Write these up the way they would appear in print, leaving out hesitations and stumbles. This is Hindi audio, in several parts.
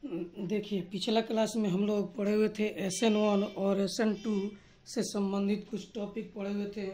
देखिए, पिछला क्लास में हम लोग पढ़े हुए थे SN1 और SN2 से संबंधित कुछ टॉपिक पढ़े हुए थे।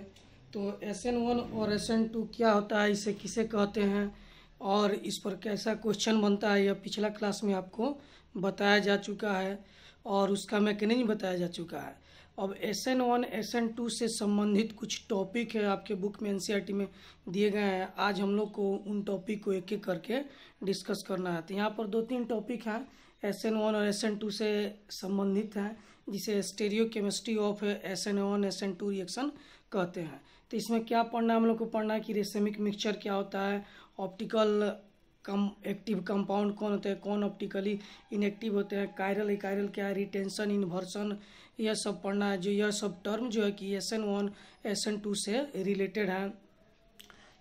तो SN1 और SN2 क्या होता है, इसे किसे कहते हैं और इस पर कैसा क्वेश्चन बनता है, यह पिछला क्लास में आपको बताया जा चुका है और उसका मैकेनिज्म बताया जा चुका है। अब SN1 SN2 से संबंधित कुछ टॉपिक है, आपके बुक में NCERT में दिए गए हैं। आज हम लोग को उन टॉपिक को एक एक करके डिस्कस करना है। तो यहाँ पर 2-3 टॉपिक हैं SN1 और SN2 से संबंधित हैं, जिसे स्टेरियोकेमिस्ट्री ऑफ SN1 SN2 रिएक्शन कहते हैं। तो इसमें क्या पढ़ना है, हम लोग को पढ़ना है कि रेसेमिक मिक्सचर क्या होता है, ऑप्टिकल एक्टिव कंपाउंड कौन होते हैं, कौन ऑप्टिकली इनएक्टिव होते हैं, कायरल इकायरल क्या है, रिटेंशन इन्वर्सन, यह सब पढ़ना है। जो यह सब टर्म जो है कि SN1 SN2 से रिलेटेड है।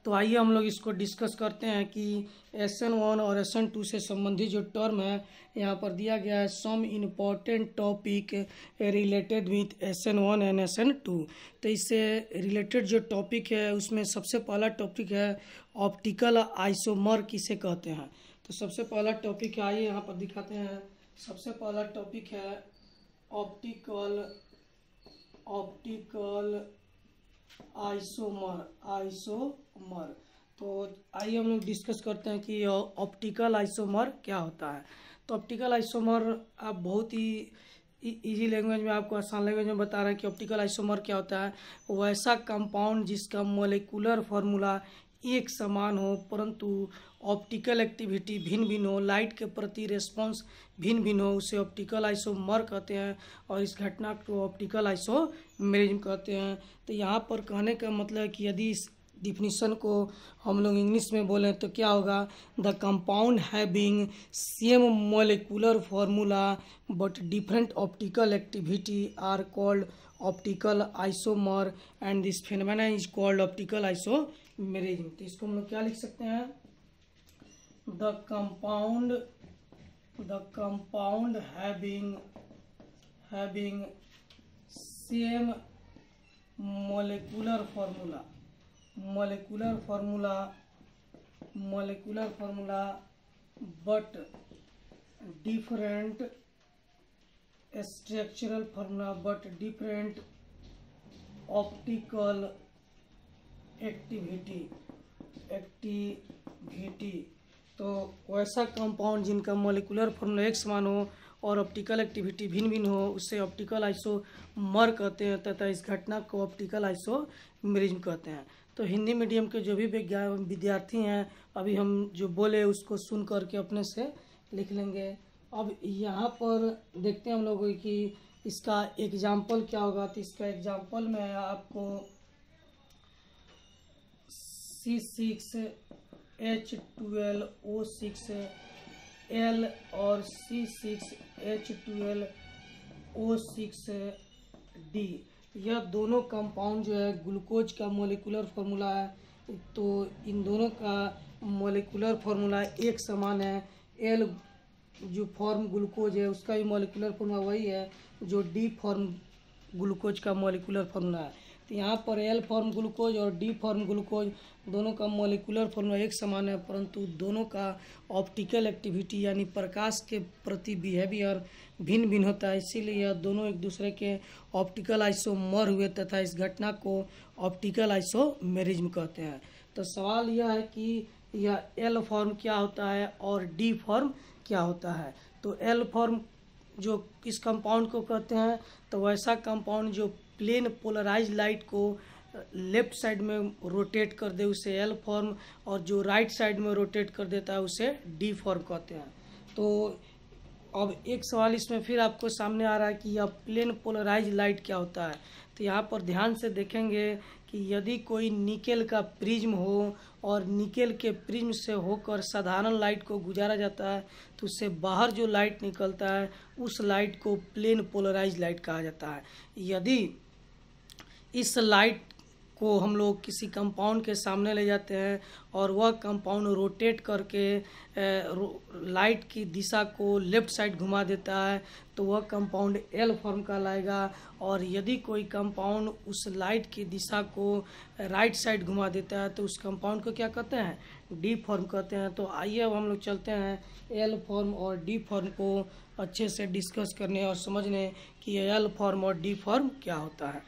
तो आइए हम लोग इसको डिस्कस करते हैं कि SN1 और SN2 से संबंधित जो टर्म है यहाँ पर दिया गया है, some important topic related with SN1 and SN2। तो इससे रिलेटेड जो टॉपिक है उसमें सबसे पहला टॉपिक है ऑप्टिकल आइसोमर किसे कहते हैं। तो सबसे पहला टॉपिक है, आइए यहाँ पर दिखाते हैं। सबसे पहला टॉपिक है ऑप्टिकल आइसोमर। तो आइए हम लोग डिस्कस करते हैं कि ऑप्टिकल आइसोमर क्या होता है। तो ऑप्टिकल आइसोमर आप बहुत ही इजी लैंग्वेज में, आपको आसान लैंग्वेज में बता रहे हैं कि ऑप्टिकल आइसोमर क्या होता है। वैसा कंपाउंड जिसका मोलिकुलर फार्मूला एक समान हो परंतु ऑप्टिकल एक्टिविटी भिन्न भिन्न हो, लाइट के प्रति रिस्पॉन्स भिन्न भिन्न हो, उसे ऑप्टिकल आइसोमर कहते हैं और इस घटना को ऑप्टिकल आइसोमेरिज्म कहते हैं। तो यहाँ पर कहने का मतलब है कि यदि इस डिफिनीशन को हम लोग इंग्लिश में बोलें तो क्या होगा, the compound having same molecular formula but different optical activity are called optical isomer and this phenomena is called optical isomerism. तो इसको हम लोग क्या लिख सकते हैं, the compound having same molecular formula but different structural formula but different optical activity। तो वैसा कंपाउंड जिनका मोलिकुलर फार्मूला एक समान हो और ऑप्टिकल एक्टिविटी भिन्न भिन्न हो, उससे ऑप्टिकल आइसोमर कहते हैं तथा इस घटना को ऑप्टिकल आइसोमेरिज्म कहते हैं। तो हिंदी मीडियम के जो भी विद्यार्थी हैं, अभी हम जो बोले उसको सुन करके अपने से लिख लेंगे। अब यहाँ पर देखते हैं हम लोग कि इसका एग्जाम्पल क्या होगा। तो इसका एग्जाम्पल में आपको C6H12O6L और C6H12O6D, यह दोनों कंपाउंड जो है ग्लूकोज का मोलिकुलर फार्मूला है। तो इन दोनों का मोलिकुलर फार्मूला एक समान है। एल जो फॉर्म ग्लूकोज है उसका भी मोलिकुलर फार्मूला वही है जो डी फॉर्म ग्लूकोज का मोलिकुलर फार्मूला है। तो यहाँ पर एल फॉर्म ग्लूकोज और डी फॉर्म ग्लूकोज दोनों का मोलिकुलर फार्मूला एक समान है, परंतु दोनों का ऑप्टिकल एक्टिविटी यानी प्रकाश के प्रति बिहेवियर भिन्न भिन्न होता है। इसीलिए यह दोनों एक दूसरे के ऑप्टिकल आइसोमर हुए तथा इस घटना को ऑप्टिकल आइसोमेरिज्म कहते हैं। तो सवाल यह है कि यह एल फॉर्म क्या होता है और डी फॉर्म क्या होता है। तो एल फॉर्म जो किस कंपाउंड को कहते हैं, तो वैसा कंपाउंड जो प्लेन पोलराइज लाइट को लेफ्ट साइड में रोटेट कर दे उसे एल फॉर्म, और जो राइट साइड में रोटेट कर देता है उसे डी फॉर्म कहते हैं। तो अब एक सवाल इसमें फिर आपको सामने आ रहा है कि यह प्लेन पोलराइज लाइट क्या होता है। तो यहाँ पर ध्यान से देखेंगे कि यदि कोई निकेल का प्रिज्म हो और निकेल के प्रिज्म से होकर साधारण लाइट को गुजारा जाता है तो उससे बाहर जो लाइट निकलता है उस लाइट को प्लेन पोलराइज लाइट कहा जाता है। यदि इस लाइट को हम लोग किसी कंपाउंड के सामने ले जाते हैं और वह कंपाउंड रोटेट करके लाइट की दिशा को लेफ्ट साइड घुमा देता है तो वह कंपाउंड एल फॉर्म कहलाएगा। और यदि कोई कंपाउंड उस लाइट की दिशा को राइट साइड घुमा देता है तो उस कंपाउंड को क्या कहते हैं, डी फॉर्म कहते हैं। तो आइए अब हम लोग चलते हैं एल फॉर्म और डी फॉर्म को अच्छे से डिस्कस करने और समझने कि एल फॉर्म और डी फॉर्म क्या होता है।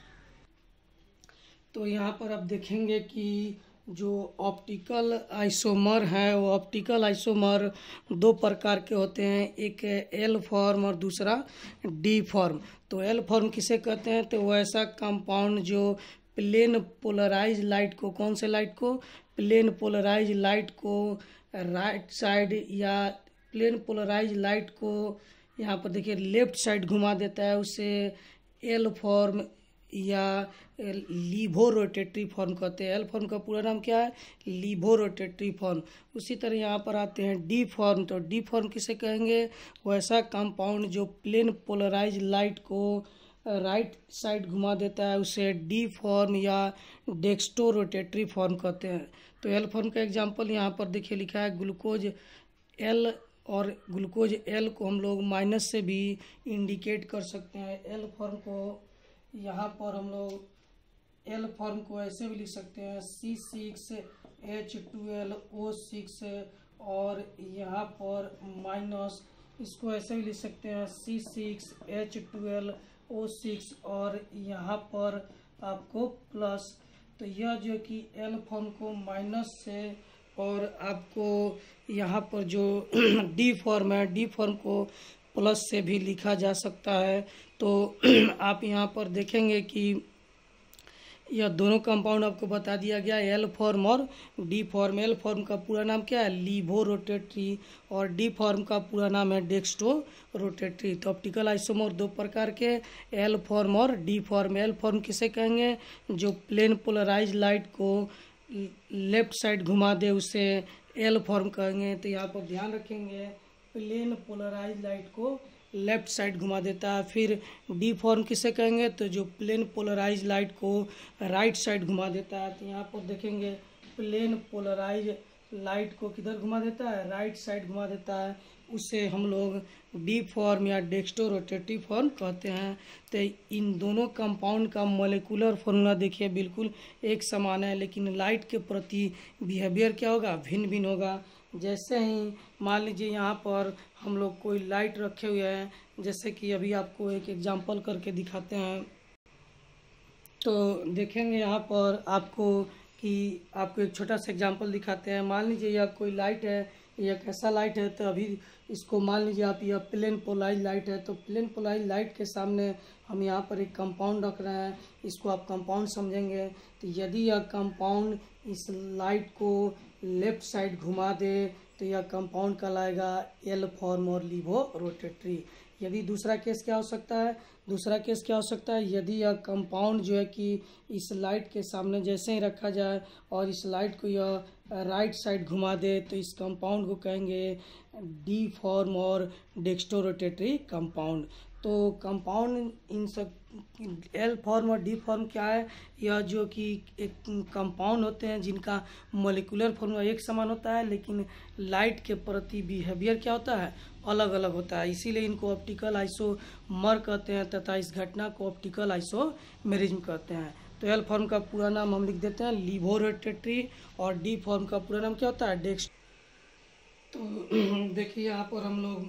तो यहाँ पर आप देखेंगे कि जो ऑप्टिकल आइसोमर है वो ऑप्टिकल आइसोमर दो प्रकार के होते हैं, एक है एल फॉर्म और दूसरा डी फॉर्म। तो एल फॉर्म किसे कहते हैं, तो वो ऐसा कंपाउंड जो प्लेन पोलराइज लाइट को, कौन से लाइट को, प्लेन पोलराइज लाइट को राइट साइड या प्लेन पोलराइज लाइट को यहाँ पर देखिए लेफ्ट साइड घुमा देता है, उसे एल फॉर्म या लीवो रोटेटरी फॉर्म कहते हैं। एल फॉर्म का पूरा नाम क्या है, लीवो रोटेटरी फॉर्म। उसी तरह यहाँ पर आते हैं डी फॉर्म। तो डी फॉर्म किसे कहेंगे, वो ऐसा कंपाउंड जो प्लेन पोलराइज लाइट को राइट साइड घुमा देता है, उसे डी फॉर्म या डेक्स्टो रोटेटरी फॉर्म कहते हैं। तो एल फॉर्म का एग्जांपल यहाँ पर देखिए लिखा है, ग्लूकोज एल और ग्लूकोज एल को हम लोग माइनस से भी इंडिकेट कर सकते हैं। एल फॉर्म को यहाँ पर हम लोग एल फॉर्म को ऐसे भी लिख सकते हैं C6H12O6 और यहाँ पर माइनस, इसको ऐसे भी लिख सकते हैं C6H12O6 और यहाँ पर आपको प्लस। तो यह जो कि एल फॉर्म को माइनस से और आपको यहाँ पर जो डी फॉर्म है, डी फॉर्म को प्लस से भी लिखा जा सकता है। तो आप यहाँ पर देखेंगे कि यह दोनों कंपाउंड आपको बता दिया गया, एल फॉर्म और डी फॉर्म। एल फॉर्म का पूरा नाम क्या है, लीवो रोटेटरी, और डी फॉर्म का पूरा नाम है डेक्स्टो रोटेटरी। तो ऑप्टिकल आइसोमर दो प्रकार के, एल फॉर्म और डी फॉर्म। एल फॉर्म किसे कहेंगे, जो प्लेन पोलराइज लाइट को लेफ्ट साइड घुमा दे उसे एल फॉर्म कहेंगे। तो यहाँ पर ध्यान रखेंगे, प्लेन पोलराइज लाइट को लेफ्ट साइड घुमा देता है। फिर डी फॉर्म किसे कहेंगे, तो जो प्लेन पोलराइज लाइट को राइट साइड घुमा देता है। तो यहाँ पर देखेंगे प्लेन पोलराइज लाइट को किधर घुमा देता है, राइट साइड घुमा देता है, उसे हम लोग डी फॉर्म या डेक्स्टो रोटेटरी फॉर्म कहते हैं। तो इन दोनों कंपाउंड का मोलिकुलर फॉर्मूला देखिए बिल्कुल एक समान है, लेकिन लाइट के प्रति बिहेवियर क्या होगा, भिन्न भिन्न होगा। जैसे ही मान लीजिए यहाँ पर हम लोग कोई लाइट रखे हुए हैं, जैसे कि अभी आपको एक एग्जांपल करके दिखाते हैं। तो देखेंगे यहाँ पर आपको एक छोटा सा एग्जांपल दिखाते हैं। मान लीजिए यह कोई लाइट है, यह कैसा लाइट है, तो अभी इसको मान लीजिए आप, यह प्लेन पोलराइज लाइट है। तो प्लेन पोलराइज लाइट के सामने हम यहाँ पर एक कंपाउंड रख रहे हैं, इसको आप कंपाउंड समझेंगे। तो यदि यह कंपाउंड इस लाइट को लेफ्ट साइड घुमा दे तो यह कंपाउंड कहलाएगा एल फॉर्म और लीवो रोटेटरी। यदि दूसरा केस क्या हो सकता है, दूसरा केस क्या हो सकता है, यदि यह कंपाउंड जो है कि इस लाइट के सामने जैसे ही रखा जाए और इस लाइट को यह राइट साइड घुमा दे तो इस कंपाउंड को कहेंगे डी फॉर्म और डेक्स्टो रोटेटरी कंपाउंड। तो कंपाउंड इन सब एल फॉर्म और डी फॉर्म क्या है, यह जो कि एक कंपाउंड होते हैं जिनका मोलिकुलर फॉर्मूला एक समान होता है, लेकिन लाइट के प्रति बिहेवियर क्या होता है, अलग अलग होता है। इसीलिए इनको ऑप्टिकल आइसोमर कहते हैं तथा इस घटना को ऑप्टिकल आइसोमेरिज्म कहते हैं। तो एल फॉर्म का पूरा नाम हम लिख देते हैं लीवो रोटेटरी और डी फॉर्म का पूरा नाम क्या होता है, डेक्स्टो। तो देखिए यहाँ पर हम लोग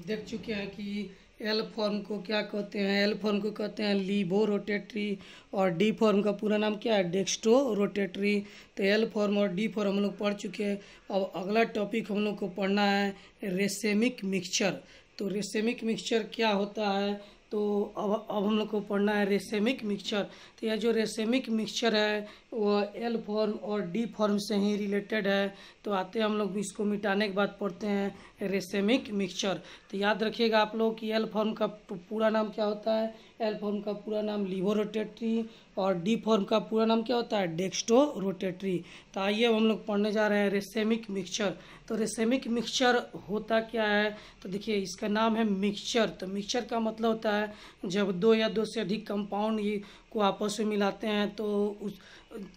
देख चुके हैं कि एल फॉर्म को क्या कहते हैं, एल फॉर्म को कहते हैं लीवो रोटेटरी और डी फॉर्म का पूरा नाम क्या है, डेक्स्टो रोटेटरी। तो एल फॉर्म और डी फॉर्म हम लोग पढ़ चुके हैं। अब अगला टॉपिक हम लोग को पढ़ना है रेसेमिक मिक्सचर। तो रेसेमिक मिक्सचर क्या होता है, तो अब हम लोग को पढ़ना है रेसेमिक मिक्सचर। तो यह जो रेसेमिक मिक्सचर है वह एल फॉर्म और डी फॉर्म से ही रिलेटेड है। तो आते हम लोग इसको मिटाने के बाद पढ़ते हैं रेसेमिक मिक्सचर। तो याद रखिएगा आप लोग कि एल फॉर्म का पूरा नाम क्या होता है, एल फॉर्म का पूरा नाम लीवो रोटेटरी और डी फॉर्म का पूरा नाम क्या होता है, डेक्स्टो रोटेटरी। तो आइए अब हम लोग पढ़ने जा रहे हैं रेसेमिक मिक्सचर। तो रेसेमिक मिक्सचर होता क्या है, तो देखिए इसका नाम है मिक्सचर। तो मिक्सचर का मतलब होता है जब दो या दो से अधिक कंपाउंड को आपस में मिलाते हैं तो उस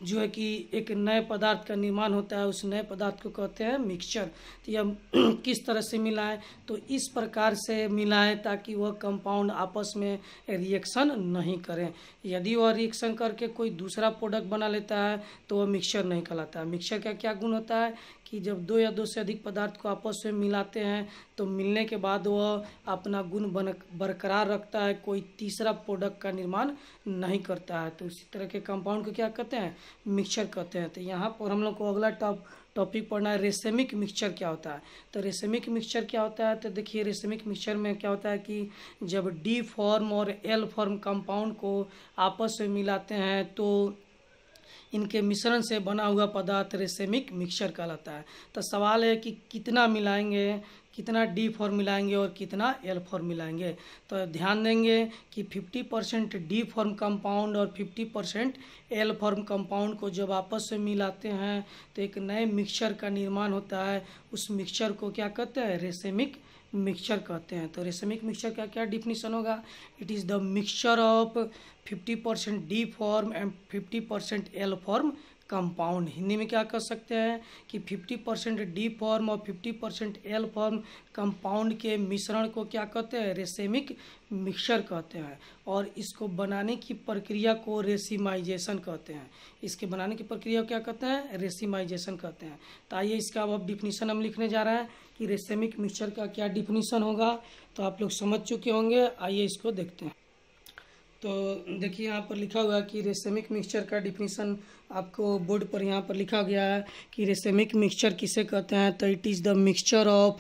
जो है कि एक नए पदार्थ का निर्माण होता है, उस नए पदार्थ को कहते हैं मिक्सचर। तो यह किस तरह से मिलाएं, तो इस प्रकार से मिलाएं ताकि वह कंपाउंड आपस में रिएक्शन नहीं करें। यदि वह रिएक्शन करके कोई दूसरा प्रोडक्ट बना लेता है तो वह मिक्सचर नहीं कहलाता है। मिक्सचर का क्या गुण होता है कि जब दो या दो से अधिक पदार्थ को आपस में मिलाते हैं तो मिलने के बाद वह अपना गुण बरकरार रखता है, कोई तीसरा प्रोडक्ट का निर्माण नहीं करता है। तो इसी तरह के कंपाउंड को क्या कहते हैं, मिक्सचर कहते हैं। तो यहाँ पर हम लोग को अगला टॉपिक पढ़ना है रेसेमिक मिक्सचर क्या होता है। तो रेसेमिक मिक्सचर क्या होता है, तो देखिए रेसेमिक मिक्सचर में क्या होता है कि जब डी फॉर्म और एल फॉर्म कंपाउंड को आपस में मिलाते हैं तो इनके मिश्रण से बना हुआ पदार्थ रेसेमिक मिक्सचर कहलाता है। तो सवाल है कि कितना मिलाएंगे, कितना डी फॉर्म मिलाएंगे और कितना एल फॉर्म मिलाएंगे। तो ध्यान देंगे कि 50% डी फॉर्म कंपाउंड और 50% एल फॉर्म कंपाउंड को जब आपस में मिलाते हैं तो एक नए मिक्सचर का निर्माण होता है। उस मिक्सचर को क्या कहते हैं, रेसेमिक मिक्सचर कहते हैं। तो रेसेमिक मिक्सचर का क्या डिफिनीशन होगा, it is the mixture of 50% D form and 50% L form compound. Hindi में क्या कह सकते हैं कि 50% डी फॉर्म और 50% एल फॉर्म कंपाउंड के मिश्रण को क्या कहते हैं, रेसेमिक मिक्सचर कहते हैं। और इसको बनाने की प्रक्रिया को रेसिमाइजेशन कहते हैं। इसके बनाने की प्रक्रिया को क्या कहते हैं, रेसिमाइजेशन कहते हैं। तो आइए इसका अब डिफिनीशन हम लिखने जा रहे हैं कि रेसेमिक मिक्सचर का क्या डिफिनीशन होगा। तो आप लोग समझ चुके होंगे, आइए इसको देखते हैं। तो देखिए यहाँ पर लिखा हुआ है कि रेसेमिक मिक्सचर का डिफिनीशन आपको बोर्ड पर यहाँ पर लिखा गया है कि रेसेमिक मिक्सचर किसे कहते हैं। तो it is the mixture of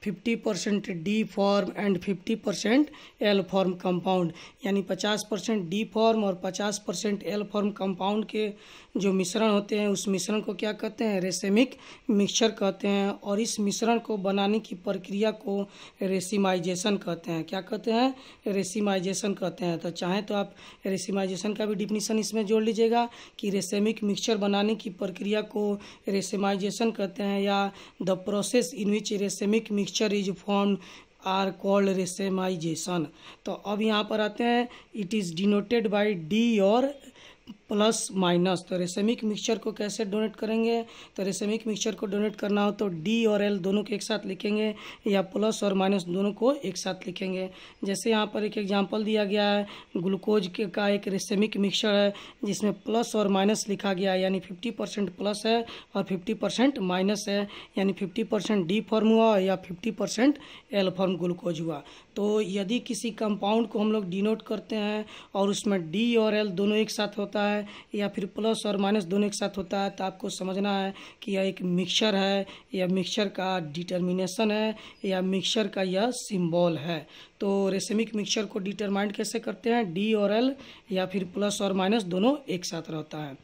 50% D form and 50% L form compound, यानी 50% डी फॉर्म और 50% एल फॉर्म कंपाउंड के जो मिश्रण होते हैं उस मिश्रण को क्या कहते हैं, रेसेमिक मिक्सचर कहते हैं। और इस मिश्रण को बनाने की प्रक्रिया को रेसिमाइजेशन कहते हैं। क्या कहते हैं, रेसिमाइजेशन कहते हैं। तो चाहें तो आप रेसिमाइजेशन का भी डिफिनीशन इसमें जोड़ लीजिएगा कि रेसेमिक मिक्सचर बनाने की प्रक्रिया को रेसिमाइजेशन कहते हैं, या the process in which racemic mixture is formed are called racemization. तो अब यहाँ पर आते हैं, it is denoted by D और प्लस माइनस। तो रेसेमिक मिक्सचर को कैसे डोनेट करेंगे, तो रेसेमिक मिक्सचर को डोनेट करना हो तो डी और एल दोनों को एक साथ लिखेंगे या प्लस और माइनस दोनों को एक साथ लिखेंगे। जैसे यहाँ पर एक एग्जांपल दिया गया है, ग्लूकोज का एक रेसेमिक मिक्सचर है जिसमें प्लस और माइनस लिखा गया है, यानी 50% प्लस है और 50% माइनस है, यानी 50% डी फॉर्म हुआ या 50% एल फॉर्म ग्लूकोज हुआ। तो यदि किसी कंपाउंड को हम लोग डिनोट करते हैं और उसमें डी और एल दोनों एक साथ होता है या फिर प्लस और माइनस दोनों एक साथ होता है, तो आपको समझना है कि यह एक मिक्सचर है, या मिक्सचर का डिटर्मिनेशन है, या मिक्सचर का यह सिंबल है। तो रेसेमिक मिक्सचर को डिटरमाइन कैसे करते हैं, डी और एल या फिर प्लस और माइनस दोनों एक साथ रहता है।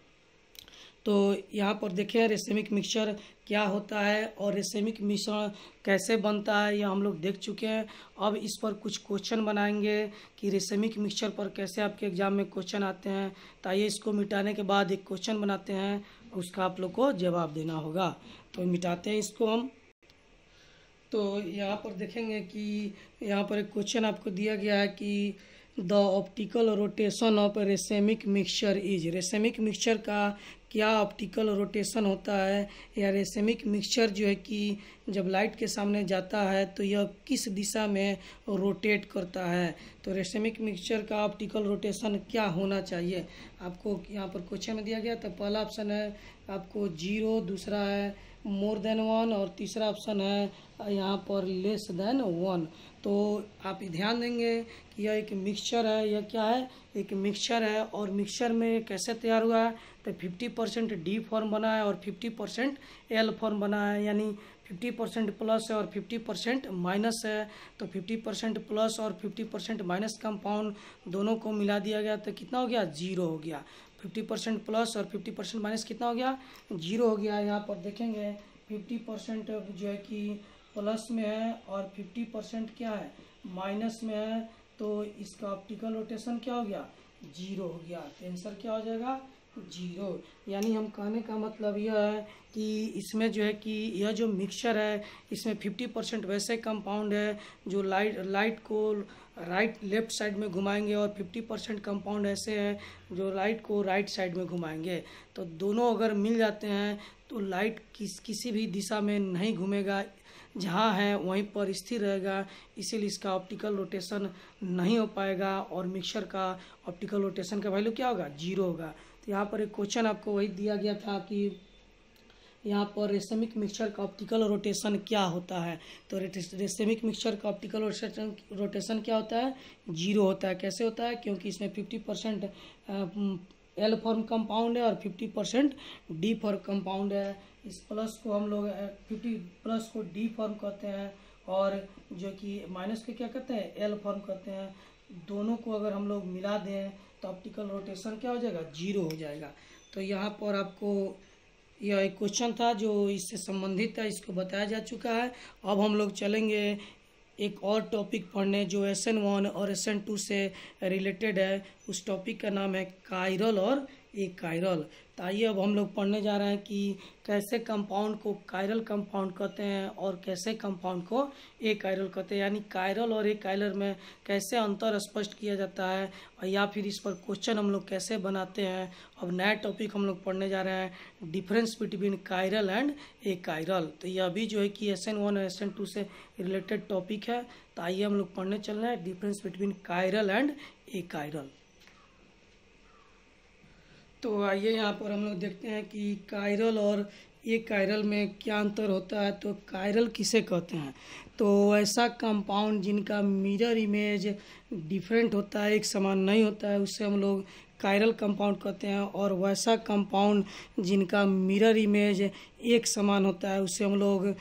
तो यहाँ पर देखें रेसेमिक मिक्सचर क्या होता है और रेसेमिक मिश्रण कैसे बनता है, यह हम लोग देख चुके हैं। अब इस पर कुछ क्वेश्चन बनाएंगे कि रेसेमिक मिक्सचर पर कैसे आपके एग्जाम में क्वेश्चन आते हैं। तो आइए इसको मिटाने के बाद एक क्वेश्चन बनाते हैं, उसका आप लोग को जवाब देना होगा। तो मिटाते हैं इसको हम। तो यहाँ पर देखेंगे कि यहाँ पर एक क्वेश्चन आपको दिया गया है कि the optical rotation of racemic mixture is. Racemic mixture का क्या ऑप्टिकल रोटेशन होता है, या रेसेमिक मिक्सचर जो है कि जब लाइट के सामने जाता है तो यह किस दिशा में रोटेट करता है। तो रेसेमिक मिक्सचर का ऑप्टिकल रोटेशन क्या होना चाहिए, आपको यहाँ पर क्वेश्चन में दिया गया। तो पहला ऑप्शन है आपको 0, दूसरा है मोर देन 1 और तीसरा ऑप्शन है यहाँ पर लेस देन 1। तो आप ध्यान देंगे कि यह एक मिक्सचर है, यह क्या है, एक मिक्सचर है। और मिक्सचर में कैसे तैयार हुआ है, तो 50% डी फॉर्म बना है और 50% एल फॉर्म बना है, यानी 50% प्लस है और 50% माइनस है। तो 50% प्लस और 50% माइनस कंपाउंड दोनों को मिला दिया गया तो कितना हो गया, 0 हो गया। 50% प्लस और 50% माइनस कितना हो गया, 0 हो गया। यहाँ पर देखेंगे 50% जो है कि प्लस में है और 50% क्या है, माइनस में है। तो इसका ऑप्टिकल रोटेशन क्या हो गया, 0 हो गया। तो आंसर क्या हो जाएगा, जीरो। यानी हम कहने का मतलब यह है कि इसमें जो है कि यह जो मिक्सचर है इसमें 50% वैसे कंपाउंड है जो लाइट को राइट लेफ्ट साइड में घुमाएंगे और 50% कंपाउंड ऐसे हैं जो लाइट को राइट साइड में घुमाएंगे। तो दोनों अगर मिल जाते हैं तो लाइट किसी भी दिशा में नहीं घूमेगा, जहाँ है वहीं पर स्थिर रहेगा, इसीलिए इसका ऑप्टिकल रोटेशन नहीं हो पाएगा और मिक्सचर का ऑप्टिकल रोटेशन का वैल्यू क्या होगा, जीरो होगा। तो यहाँ पर एक क्वेश्चन आपको वही दिया गया था कि यहाँ पर रेशमिक मिक्सचर का ऑप्टिकल रोटेशन क्या होता है। तो रेशमिक मिक्सचर का ऑप्टिकल रोटेशन क्या होता है, जीरो होता है। कैसे होता है, क्योंकि इसमें 50% एल फॉर्म कंपाउंड है और 50% डी फॉर्म कंपाउंड है। इस प्लस को हम लोग 50 प्लस को डी फॉर्म कहते हैं और जो कि माइनस को क्या कहते हैं, एल फॉर्म कहते हैं। दोनों को अगर हम लोग मिला दें तो ऑप्टिकल रोटेशन क्या हो जाएगा, जीरो हो जाएगा। तो यहाँ पर आपको यह एक क्वेश्चन था जो इससे संबंधित था, इसको बताया जा चुका है। अब हम लोग चलेंगे एक और टॉपिक पढ़ने जो SN1 और SN2 से रिलेटेड है। उस टॉपिक का नाम है कायरल और एकायरल। तो आइए अब हम लोग पढ़ने जा रहे हैं कि कैसे कंपाउंड को कायरल कंपाउंड कहते हैं और कैसे कंपाउंड को एकायरल कहते हैं, यानी कायरल और एकायरल में कैसे अंतर स्पष्ट किया जाता है और या फिर इस पर क्वेश्चन हम लोग कैसे बनाते हैं। अब नया टॉपिक हम लोग पढ़ने जा रहे हैं, डिफरेंस बिटवीन कायरल एंड एकायरल। तो यह भी जो है कि SN1 और SN2 से रिलेटेड टॉपिक है। तो आइए हम लोग पढ़ने चल रहे हैं डिफरेंस बिटवीन कायरल एंड एकायरल। तो आइए यहाँ पर हम लोग देखते हैं कि कायरल और एकायरल में क्या अंतर होता है। तो कायरल किसे कहते हैं, तो ऐसा कंपाउंड जिनका मिरर इमेज डिफरेंट होता है, एक समान नहीं होता है, उससे हम लोग कायरल कंपाउंड कहते हैं। और वैसा कंपाउंड जिनका मिरर इमेज एक समान होता है उसे हम लोग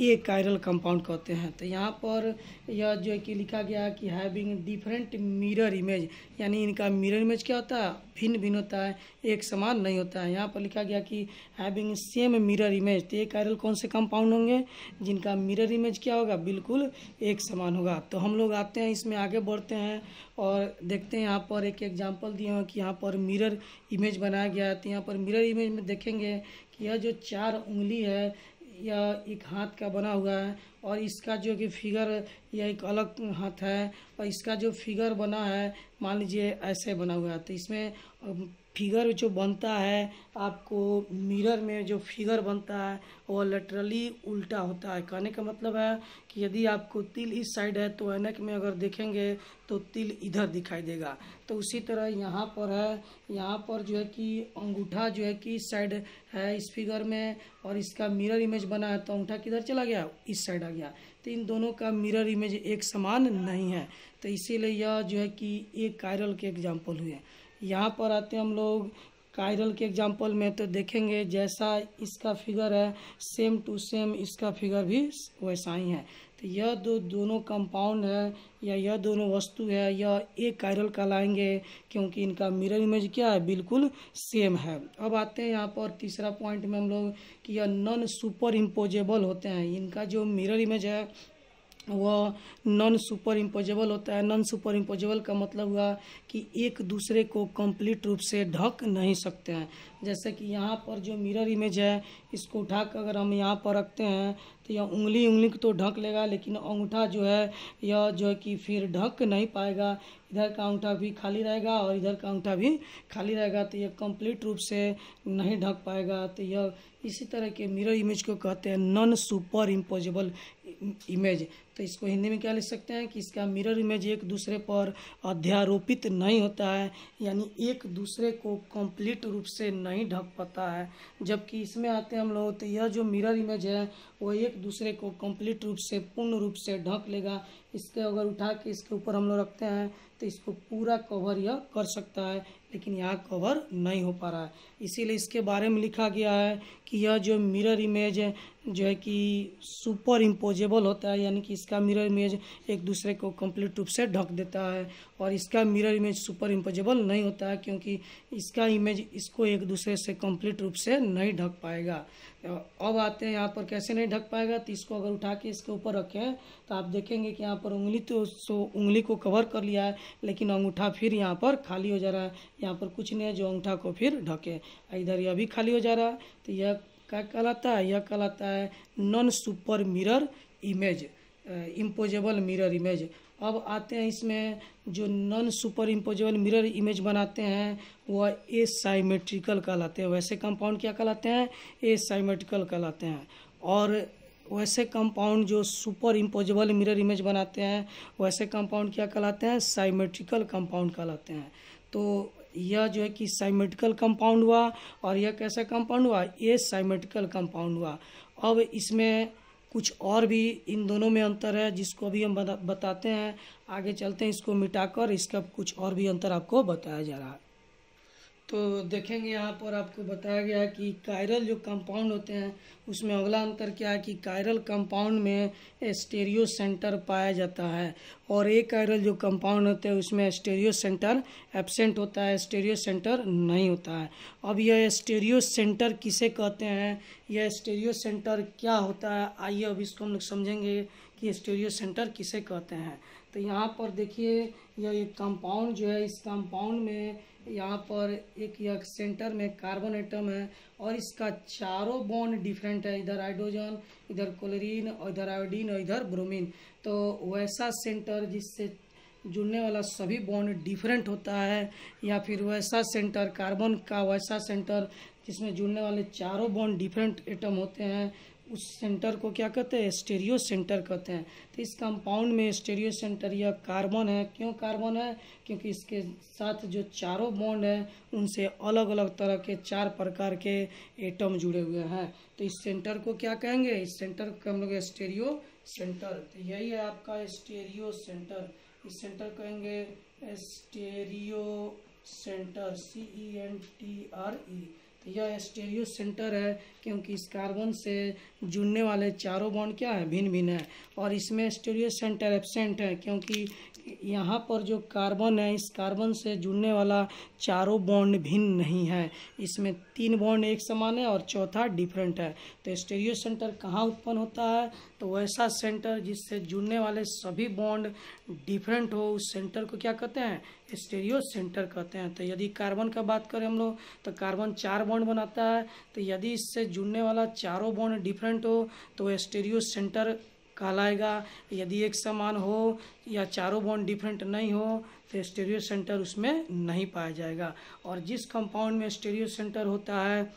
एकायरल कंपाउंड कहते हैं। तो यहाँ पर यह जो है कि लिखा गया है कि हैविंग डिफरेंट मिरर इमेज, यानी इनका मिरर इमेज क्या होता है, भिन्न भिन्न होता है, एक समान नहीं होता है। यहाँ पर लिखा गया कि हैविंग सेम मिरर इमेज। तो एकायरल कौन से कंपाउंड होंगे, जिनका मिरर इमेज क्या होगा, बिल्कुल एक समान होगा। तो हम लोग आते हैं इसमें आगे बढ़ते हैं और देखते हैं। यहाँ पर एक एग्जाम्पल दिए हैं कि यहाँ पर मिरर इमेज बनाया गया है। तो यहाँ पर मिरर इमेज में देखेंगे कि यह जो 4 उंगली है यह एक हाथ का बना हुआ है और इसका जो कि फिगर यह एक अलग हाथ है और इसका जो फिगर बना है मान लीजिए ऐसे बना हुआ है। तो इसमें फिगर जो बनता है, आपको मिरर में जो फिगर बनता है वो लेटरली उल्टा होता है। कहने का मतलब है कि यदि आपको तिल इस साइड है तो ऐनक में अगर देखेंगे तो तिल इधर दिखाई देगा। तो उसी तरह यहाँ पर है, यहाँ पर जो है कि अंगूठा जो है कि इस साइड है इस फिगर में और इसका मिरर इमेज बना है तो अंगूठा किधर चला गया, इस साइड आ गया। तो इन दोनों का मिरर इमेज एक समान नहीं है। तो इसीलिए यह जो है कि एक कायरल के एग्जाम्पल हुए। यहाँ पर आते हैं हम लोग कायरल के एग्जाम्पल में, तो देखेंगे जैसा इसका फिगर है सेम टू सेम इसका फिगर भी वैसा ही है। तो यह दोनों कंपाउंड है या यह दोनों वस्तु है यह एक कायरल कहलाएंगे क्योंकि इनका मिरर इमेज क्या है, बिल्कुल सेम है। अब आते हैं यहाँ पर तीसरा पॉइंट में हम लोग कि यह नॉन सुपर इम्पोजेबल होते हैं। इनका जो मिरर इमेज है वह नॉन सुपर इम्पोजेबल होता है। नॉन सुपर इम्पोजेबल का मतलब हुआ कि एक दूसरे को कंप्लीट रूप से ढक नहीं सकते हैं। जैसे कि यहाँ पर जो मिरर इमेज है इसको उठाकर अगर हम यहाँ पर रखते हैं तो यह उंगली को तो ढक लेगा, लेकिन अंगूठा जो है यह जो है कि फिर ढक नहीं पाएगा। इधर का अंगूठा भी खाली रहेगा और इधर का अंगूठा भी खाली रहेगा, तो यह कंप्लीट रूप से नहीं ढक पाएगा। तो यह इसी तरह के मिरर इमेज को कहते हैं नॉन सुपर इम्पोजेबल इमेज। तो इसको हिंदी में क्या लिख सकते हैं कि इसका मिरर इमेज एक दूसरे पर अध्यारोपित नहीं होता है, यानी एक दूसरे को कंप्लीट रूप से नहीं ढक पाता है। जबकि इसमें आते हैं हम लोग तो यह जो मिरर इमेज है वो एक दूसरे को कंप्लीट रूप से पूर्ण रूप से ढक लेगा। इसके अगर उठा के इसके ऊपर हम लोग रखते हैं तो इसको पूरा कवर यह कर सकता है, लेकिन यहाँ कवर नहीं हो पा रहा है। इसीलिए इसके बारे में लिखा गया है कि यह जो मिरर इमेज है जो है कि सुपर इम्पोजेबल होता है, यानी कि इसका मिरर इमेज एक दूसरे को कंप्लीट रूप से ढक देता है, और इसका मिरर इमेज सुपर इम्पोजेबल नहीं होता है क्योंकि इसका इमेज इसको एक दूसरे से कंप्लीट रूप से नहीं ढक पाएगा। अब आते हैं यहाँ पर कैसे नहीं ढक पाएगा। तो इसको अगर उठा के इसके ऊपर रखें तो आप देखेंगे कि यहाँ पर उंगली तो उंगली को कवर कर लिया है, लेकिन अंगूठा फिर यहाँ पर खाली हो जा रहा है। यहाँ पर कुछ नहीं है जो अंगूठा को फिर ढके। इधर यह भी खाली हो जा रहा है। तो यह क्या कहलाता है? यह कहलाता है non super mirror image, imposable mirror image. अब आते हैं इसमें जो non super imposable mirror image बनाते हैं वह एसाइमेट्रिकल कहलाते हैं। वैसे कंपाउंड क्या कहलाते हैं? एसाइमेट्रिकल कहलाते हैं। और वैसे कंपाउंड जो सुपर इम्पोजेबल मिरर इमेज बनाते हैं वैसे कंपाउंड क्या कहलाते हैं? साइमेट्रिकल कंपाउंड कहलाते हैं। तो यह जो है कि साइमेट्रिकल कंपाउंड हुआ, और यह कैसा कंपाउंड हुआ? एसाइमेट्रिकल कंपाउंड हुआ। अब इसमें कुछ और भी इन दोनों में अंतर है जिसको अभी हम बताते हैं। आगे चलते हैं, इसको मिटाकर इसका कुछ और भी अंतर आपको बताया जा रहा है। तो देखेंगे यहाँ पर आपको बताया गया है कि कायरल जो कंपाउंड होते हैं उसमें अगला अंतर क्या है कि कायरल कंपाउंड में स्टेरियो सेंटर पाया जाता है, और एक कायरल जो कंपाउंड होते हैं उसमें स्टेरियो सेंटर एब्सेंट होता है, स्टेरियो सेंटर नहीं होता है। अब यह स्टेरियो सेंटर किसे कहते हैं, यह स्टेरियो सेंटर क्या होता है, आइए अब इसको हम लोग समझेंगे कि स्टेरियो सेंटर किसे कहते हैं। तो यहाँ पर देखिए यह एक कंपाउंड जो है, इस कंपाउंड में यहाँ पर एक यह सेंटर में कार्बन एटम है और इसका चारों बॉन्ड डिफरेंट है, इधर हाइड्रोजन, इधर क्लोरीन, और इधर आयोडीन और इधर ब्रोमीन। तो वैसा सेंटर जिससे जुड़ने वाला सभी बॉन्ड डिफरेंट होता है, या फिर वैसा सेंटर कार्बन का वैसा सेंटर जिसमें जुड़ने वाले चारों बॉन्ड डिफरेंट एटम होते हैं, उस सेंटर को क्या कहते हैं? स्टेरियो सेंटर कहते हैं। तो इस कंपाउंड में स्टेरियो सेंटर यह कार्बन है। क्यों कार्बन है? क्योंकि इसके साथ जो चारों बॉन्ड हैं उनसे अलग अलग तरह के 4 प्रकार के एटम जुड़े हुए हैं। तो इस सेंटर को क्या कहेंगे? इस सेंटर को हम लोग स्टेरियो सेंटर। तो यही है आपका स्टेरियो सेंटर। इस सेंटर कहेंगे स्टेरियो सेंटर, CENTRE। तो यह स्टेरियो सेंटर है क्योंकि इस कार्बन से जुड़ने वाले चारों बॉन्ड क्या है? भिन्न भिन्न है। और इसमें स्टेरियो सेंटर एब्सेंट है क्योंकि यहाँ पर जो कार्बन है इस कार्बन से जुड़ने वाला चारों बॉन्ड भिन्न नहीं है, इसमें 3 बॉन्ड एक समान है और चौथा डिफरेंट है। तो स्टेरियो सेंटर कहाँ उत्पन्न होता है? तो वैसा सेंटर जिससे जुड़ने वाले सभी बॉन्ड डिफरेंट हो उस सेंटर को क्या कहते हैं? स्टेरियो सेंटर कहते हैं। तो यदि कार्बन का बात करें हम लोग तो कार्बन 4 बॉन्ड बनाता है, तो यदि इससे जुड़ने वाला चारों बॉन्ड डिफरेंट हो तो स्टेरियो सेंटर कहलाएगा। यदि एक समान हो या चारों बॉन्ड डिफरेंट नहीं हो तो स्टेरियो सेंटर उसमें नहीं पाया जाएगा। और जिस कंपाउंड में स्टेरियो सेंटर होता है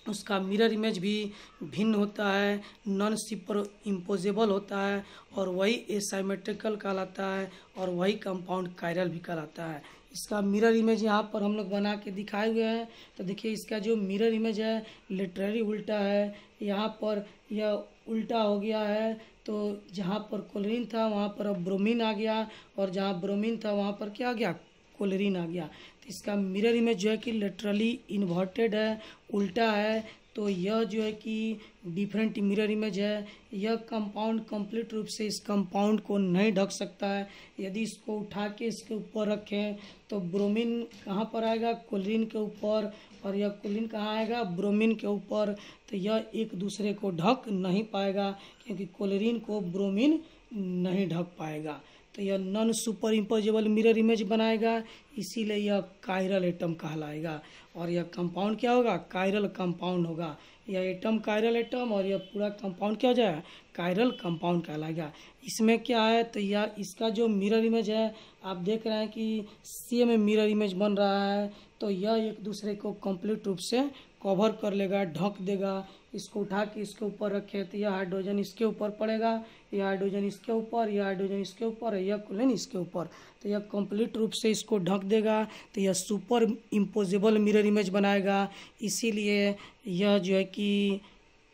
उसका मिरर इमेज भी भिन्न होता है, नॉन सुपर इम्पोजेबल होता है, और वही एसाइमेट्रिकल कहलाता है, और वही कंपाउंड कायरल भी कहलाता है। इसका मिरर इमेज यहाँ पर हम लोग बना के दिखाए हुए हैं। तो देखिए इसका जो मिरर इमेज है लिटरली उल्टा है। यहाँ पर यह उल्टा हो गया है, तो जहाँ पर क्लोरीन था वहाँ पर अब ब्रोमीन आ गया, और जहाँ ब्रोमीन था वहाँ पर क्या आ गया? क्लोरीन आ गया। तो इसका मिरर इमेज जो है कि लिटरली इन्वर्टेड है, उल्टा है। तो यह जो है कि डिफरेंट मिरर इमेज है। यह कंपाउंड कंप्लीट रूप से इस कंपाउंड को नहीं ढक सकता है। यदि इसको उठा के इसके ऊपर रखें तो ब्रोमीन कहाँ पर आएगा? क्लोरीन के ऊपर, और यह क्लोरीन कहाँ आएगा? ब्रोमीन के ऊपर। तो यह एक दूसरे को ढक नहीं पाएगा क्योंकि क्लोरीन को ब्रोमीन नहीं ढक पाएगा। तो यह non super imposable mirror image बनाएगा, इसीलिए यह कायरल एटम कहलाएगा। और यह कंपाउंड क्या होगा? कायरल कंपाउंड होगा। यह एटम कायरल एटम और यह पूरा कंपाउंड क्या हो जाएगा? कायरल कंपाउंड कहलाएगा। इसमें क्या है? तो यह इसका जो मिरर इमेज है आप देख रहे हैं कि सेम मिरर इमेज बन रहा है। तो यह एक दूसरे को कंप्लीट रूप से कवर कर लेगा, ढक देगा। इसको उठा के इसके ऊपर रखे तो यह हाइड्रोजन इसके ऊपर पड़ेगा, यह हाइड्रोजन इसके ऊपर, यह हाइड्रोजन इसके ऊपर, यह क्लोरीन इसके ऊपर। तो यह कंप्लीट रूप से इसको ढक देगा। तो यह सुपर इम्पोजेबल मिरर इमेज बनाएगा, इसीलिए यह जो है कि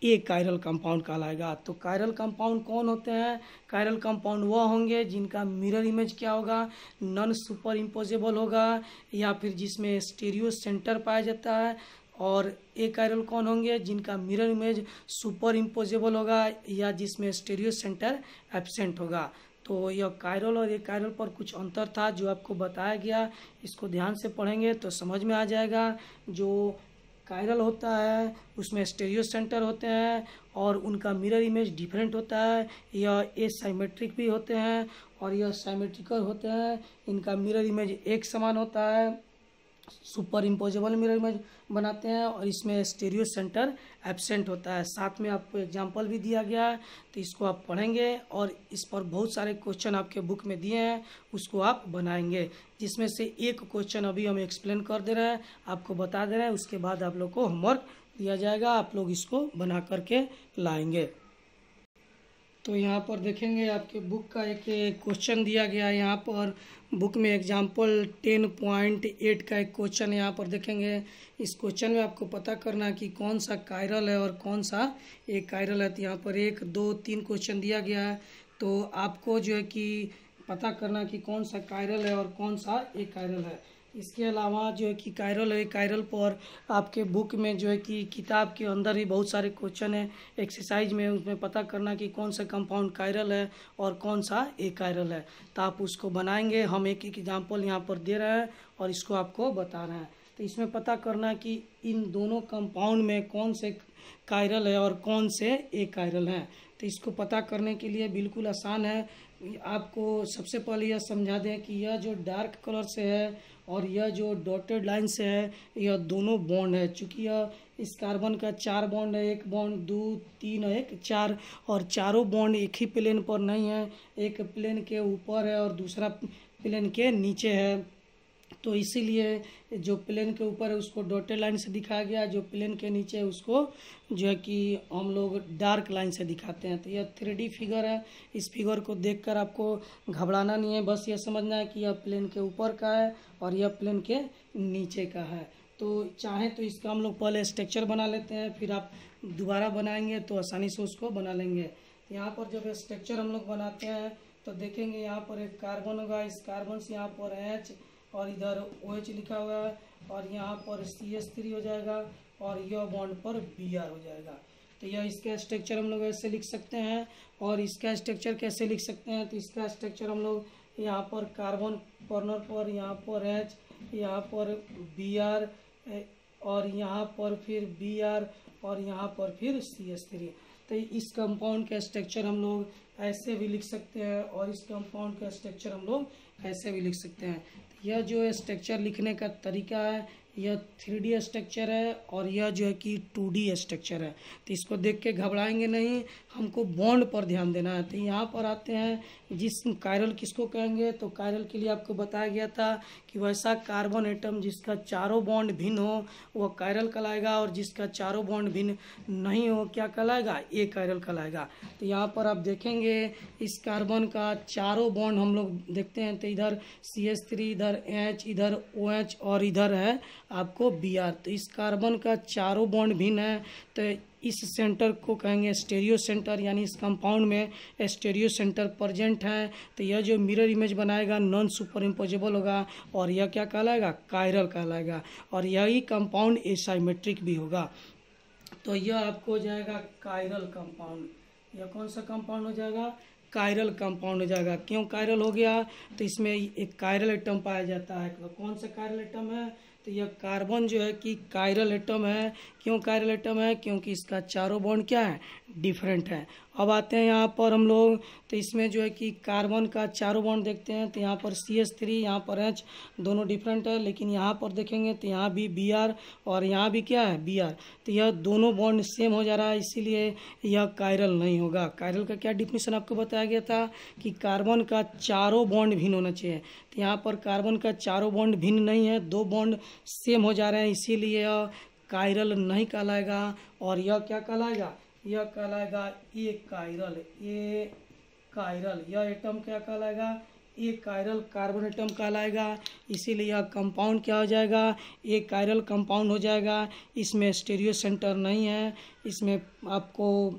ये कायरल कंपाउंड कहलाएगा। तो कायरल कंपाउंड कौन होते हैं? कायरल कंपाउंड वह होंगे जिनका मिरर इमेज क्या होगा? नॉन सुपर इम्पोजेबल होगा, या फिर जिसमें स्टेरियो सेंटर पाया जाता है। और एकायरल कौन होंगे? जिनका मिरर इमेज सुपर इम्पोजेबल होगा या जिसमें स्टीरियो सेंटर एब्सेंट होगा। तो यह कायरल और एकायरल पर कुछ अंतर था जो आपको बताया गया, इसको ध्यान से पढ़ेंगे तो समझ में आ जाएगा। जो कायरल होता है उसमें स्टीरियो सेंटर होते हैं और उनका मिरर इमेज डिफरेंट होता है, यह एसाइमेट्रिक भी होते हैं और यह साइमेट्रिकल होते हैं। इनका मिरर इमेज एक समान होता है, सुपर इम्पोजेबल मिरर इमेज बनाते हैं और इसमें स्टीरियो सेंटर एब्सेंट होता है। साथ में आपको एग्जांपल भी दिया गया है, तो इसको आप पढ़ेंगे और इस पर बहुत सारे क्वेश्चन आपके बुक में दिए हैं, उसको आप बनाएंगे। जिसमें से एक क्वेश्चन अभी हम एक्सप्लेन कर दे रहे हैं, आपको बता दे रहे हैं, उसके बाद आप लोग को होमवर्क दिया जाएगा, आप लोग इसको बना करके लाएंगे। तो यहाँ पर देखेंगे आपके बुक का एक क्वेश्चन दिया गया है। यहाँ पर बुक में एग्जाम्पल 10.8 का एक क्वेश्चन यहाँ पर देखेंगे। इस क्वेश्चन में आपको पता करना कि कौन सा कायरल है और कौन सा एक कायरल है। तो यहाँ पर 1, 2, 3 क्वेश्चन दिया गया है, तो आपको जो है कि पता करना कि कौन सा कायरल है और कौन सा एक कायरल है। इसके अलावा जो है कि कायरल है कायरल पर आपके बुक में जो है कि किताब के अंदर ही बहुत सारे क्वेश्चन है एक्सरसाइज में, उसमें पता करना कि कौन सा कंपाउंड कायरल है और कौन सा एक कायरल है। तो आप उसको बनाएंगे, हम एक एक एग्जाम्पल यहाँ पर दे रहे हैं और इसको आपको बता रहे हैं। तो इसमें पता करना कि इन दोनों कंपाउंड में कौन से कायरल है और कौन से एक कायरल हैं। तो इसको पता करने के लिए बिल्कुल आसान है। आपको सबसे पहले यह समझा दें कि यह जो डार्क कलर से है और यह जो डॉटेड लाइन से है, यह दोनों बॉन्ड है। चूँकि यह इस कार्बन का 4 बॉन्ड है, 1 बॉन्ड 2 3 और 1 4, और चारों बॉन्ड एक ही प्लेन पर नहीं है, एक प्लेन के ऊपर है और दूसरा प्लेन के नीचे है। तो इसीलिए जो प्लेन के ऊपर है उसको डॉटेड लाइन से दिखाया गया, जो प्लेन के नीचे है उसको जो है कि हम लोग डार्क लाइन से दिखाते हैं। तो यह 3D फिगर है। इस फिगर को देखकर आपको घबराना नहीं है, बस यह समझना है कि यह प्लेन के ऊपर का है और यह प्लेन के नीचे का है। तो चाहें तो इसका हम लोग पहले स्ट्रक्चर बना लेते हैं, फिर आप दोबारा बनाएंगे तो आसानी से उसको बना लेंगे। यहाँ पर जब स्ट्रक्चर हम लोग बनाते हैं तो देखेंगे यहाँ पर एक कार्बन होगा, इस कार्बन से यहाँ पर H और इधर OH लिखा हुआ है और यहाँ पर CH3 हो जाएगा और यह बॉन्ड पर Br हो जाएगा। तो यह इसका स्ट्रक्चर हम लोग ऐसे लिख सकते हैं। और इसका स्ट्रक्चर कैसे लिख सकते हैं? तो इसका स्ट्रक्चर हम लोग यहाँ पर कार्बन कॉर्नर पर यहाँ पर H, यहाँ पर Br और यहाँ पर फिर Br और यहाँ पर फिर CH3। तो इस कंपाउंड का स्ट्रक्चर हम लोग ऐसे भी लिख सकते हैं और इस कंपाउंड का स्ट्रक्चर हम लोग ऐसे भी लिख सकते हैं। यह जो स्ट्रक्चर लिखने का तरीका है, यह 3D स्ट्रक्चर है और यह जो है कि 2D स्ट्रक्चर है। तो इसको देख के घबराएंगे नहीं, हमको बॉन्ड पर ध्यान देना है। तो यहाँ पर आते हैं, जिस कायरल किसको कहेंगे? तो कायरल के लिए आपको बताया गया था कि वैसा कार्बन एटम जिसका चारों बॉन्ड भिन्न हो वह कायरल कहलाएगा और जिसका चारों बॉन्ड भिन्न नहीं हो क्या कहलाएगा? ए कायरल कहलाएगा। तो यहाँ पर आप देखेंगे इस कार्बन का चारों बॉन्ड हम लोग देखते हैं, तो इधर CH3, इधर H, इधर OH और इधर है आपको Br। तो इस कार्बन का चारों बॉन्ड भिन्न है, तो इस सेंटर को कहेंगे स्टीरियो सेंटर, यानी इस कंपाउंड में स्टीरियो सेंटर प्रेजेंट है। तो यह जो मिरर इमेज बनाएगा नॉन सुपर इम्पोजेबल होगा और यह क्या कहलाएगा? कायरल कहलाएगा। और यही कंपाउंड एसाइमेट्रिक भी होगा। तो यह आपको हो जाएगा कायरल कंपाउंड। यह कौन सा कंपाउंड हो जाएगा? कायरल कंपाउंड हो जाएगा। क्यों कायरल हो गया? तो इसमें एक कायरल एटम पाया जाता है। तो कौन सा कायरल एटम है? तो यह कार्बन जो है कि कायरल एटम है। क्यों कायरल एटम है? क्योंकि इसका चारों बॉन्ड क्या है? डिफरेंट है। अब आते हैं यहाँ पर हम लोग, तो इसमें जो है कि कार्बन का चारों बॉन्ड देखते हैं, तो यहाँ पर CH3, यहाँ पर H, दोनों डिफरेंट है। लेकिन यहाँ पर देखेंगे तो यहाँ भी Br और यहाँ भी क्या है? Br। तो यह दोनों बॉन्ड सेम हो जा रहा है, इसीलिए यह कायरल नहीं होगा। कायरल का क्या डिफिनीशन आपको बताया गया था कि कार्बन का चारों बॉन्ड भिन्न होना चाहिए। तो यहाँ पर कार्बन का चारों बॉन्ड भिन्न नहीं है, 2 बॉन्ड सेम हो जा रहे हैं, इसीलिए यह कायरल नहीं कहलाएगा। और यह क्या कहलाएगा? यह कहलाएगा ए कायरल। ए कायरल यह एटम क्या कहलाएगा? ए कायरल कार्बन एटम कहलाएगा। इसीलिए यह कंपाउंड क्या हो जाएगा? ए कायरल कंपाउंड हो जाएगा। इसमें स्टीरियो सेंटर नहीं है, इसमें आपको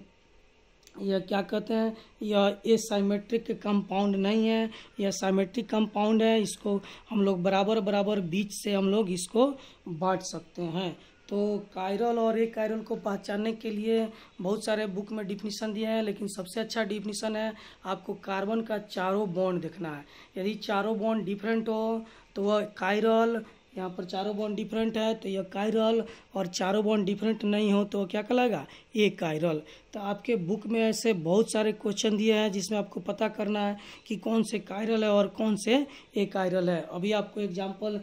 यह क्या कहते हैं? यह एसाइमेट्रिक कंपाउंड नहीं है, यह साइमेट्रिक कंपाउंड है। इसको हम लोग बराबर बराबर बीच से हम लोग इसको बांट सकते हैं। तो कायरल और एक कायरल को पहचानने के लिए बहुत सारे बुक में डिफिनीसन दिए हैं, लेकिन सबसे अच्छा डिफिनीसन है आपको कार्बन का चारों बॉन्ड देखना है। यदि चारों बॉन्ड डिफरेंट हो तो वह कायरल, यहाँ पर चारों बॉन्ड डिफरेंट है तो यह कायरल, और चारों बॉन्ड डिफरेंट नहीं हो तो क्या कहलाएगा, एक कायरल। तो आपके बुक में ऐसे बहुत सारे क्वेश्चन दिए हैं जिसमें आपको पता करना है कि कौन से कायरल है और कौन से एक कायरल है। अभी आपको एग्जाम्पल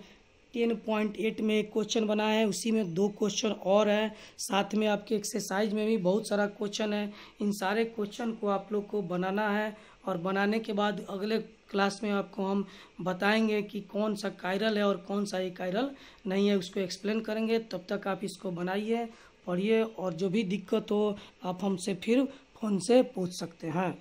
10.8 में एक क्वेश्चन बनाया है, उसी में 2 क्वेश्चन और है, साथ में आपके एक्सरसाइज में भी बहुत सारा क्वेश्चन है। इन सारे क्वेश्चन को आप लोग को बनाना है, और बनाने के बाद अगले क्लास में आपको हम बताएंगे कि कौन सा कायरल है और कौन सा एक कायरल नहीं है, उसको एक्सप्लेन करेंगे। तब तक आप इसको बनाइए, पढ़िए, और जो भी दिक्कत हो आप हमसे फिर फ़ोन से पूछ सकते हैं।